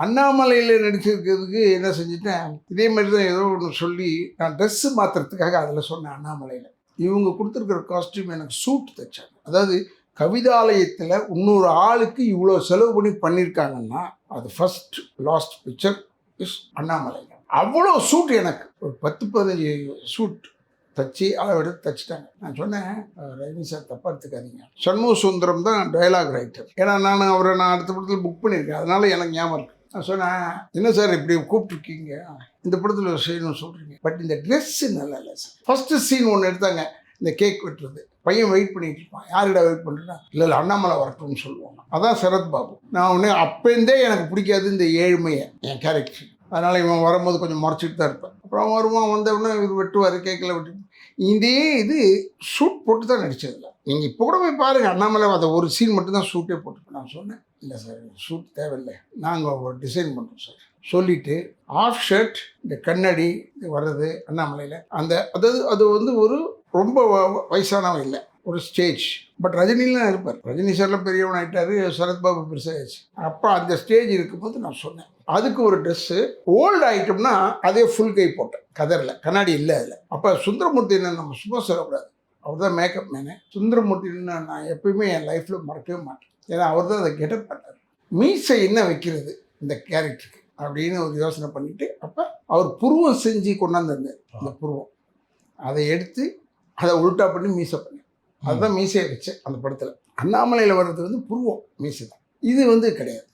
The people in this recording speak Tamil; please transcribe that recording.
அண்ணாமலையில் நடிச்சிருக்கிறதுக்கு என்ன செஞ்சுட்டேன், இதே மாதிரி தான் ஏதோ ஒன்று சொல்லி நான் ட்ரெஸ்ஸு மாற்றுறதுக்காக அதில் சொன்னேன். அண்ணாமலையில் இவங்க கொடுத்துருக்குற காஸ்டியூம் எனக்கு சூட் தைச்சாங்க. அதாவது கவிதாலயத்தில் இன்னொரு ஆளுக்கு இவ்வளோ செலவு பண்ணி பண்ணியிருக்காங்கன்னா அது first last picture is Annamalai. அவ்வளோ சூட் எனக்கு ஒரு 10-15 சூட் தச்சு அளவெடுத்து தச்சுட்டாங்க. நான் சொன்னேன், ரஜினி சார் தப்பாக எடுத்துக்காதீங்க, சண்முக சுந்தரம் தான் டயலாக் ரைட்டர். ஏன்னா நான் அடுத்த படத்தில் புக் பண்ணியிருக்கேன், அதனால எனக்கு ஞாபகம் இருக்குது. நான் சொன்னேன், என்ன சார் இப்படி கூப்பிட்ருக்கீங்க, இந்த படத்தில் ஒரு செய்யணும்னு சொல்கிறீங்க, பட் இந்த ட்ரெஸ்ஸு நல்லா இல்லை சார். ஃபஸ்ட்டு சீன் ஒன்று எடுத்தாங்க, இந்த கேக் வெட்டுறது. பையன் வெயிட் பண்ணிட்டு இருப்பான், யார்கிட்ட வெயிட் பண்ணுறா, இல்லை அண்ணாமலை வரட்டும்னு சொல்லுவாங்க. அதான் சரத் பாபு. நான் ஒன்று அப்போந்தே எனக்கு பிடிக்காது இந்த ஏழ்மையை, என் கேரக்டர். அதனால் இவன் வரும்போது கொஞ்சம் முறைச்சிட்டு தான் இருப்பேன். அப்புறம் வருவான், வந்தவுடனே இவர் வெட்டுவார், கேக்கில் வெட்டி. இதே இது ஷூட் போட்டு தான் நடிச்சதில்ல. நீங்கள் இப்போ கூட போய் பாருங்கள், அண்ணாமலை அதை ஒரு சீன் மட்டும்தான் ஷூட்டே போட்டுருப்பேன். நான் சொன்னேன், இல்லை சார் ஷூட் தேவையில்லை, நாங்கள் ஒரு டிசைன் பண்ணுறோம் சார் சொல்லிவிட்டு, ஆஃப் ஷர்ட், இந்த கண்ணாடி வர்றது அண்ணாமலையில், அந்த அதாவது அது வந்து ஒரு ரொம்ப வயசானவன் இல்லை, ஒரு ஸ்டேஜ். பட் ரஜினிலாம் இருப்பார், ரஜினி சார்லாம் பெரியவன் ஆகிட்டார், சரத்பாபு பெருசாகிடுச்சு. அப்போ அந்த ஸ்டேஜ் இருக்கும்போது நான் சொன்னேன், அதுக்கு ஒரு ட்ரெஸ்ஸு ஓல்டு ஐட்டம்னா அதே ஃபுல் கை போட்டேன், கதரில், கண்ணாடி இல்லை அதில். அப்போ சுந்தரமூர்த்தி என்ன நம்ம சும்மா சொல்லக்கூடாது, அவர் தான் மேக்கப் மேனு. சுந்தரமூர்த்தின்னு நான் எப்பயுமே என் லைஃப்பில் மறக்கவே மாட்டேன், ஏன்னா அவர் தான் அதை கெட்டப் பண்ணார். மீசை என்ன வைக்கிறது இந்த கேரக்டருக்கு அப்படின்னு ஒரு யோசனை பண்ணிவிட்டு, அப்போ அவர் புருவம் செஞ்சு கொண்டாந்துருந்தார். அந்த புருவம் அதை எடுத்து அதை உல்ட்டா பண்ணி மீசை பண்ணி, அதுதான் மீசையை வச்சேன் அந்த படத்தில். அண்ணாமலையில் வர்றது வந்து புருவம் மீசை தான், இது வந்து கிடையாது.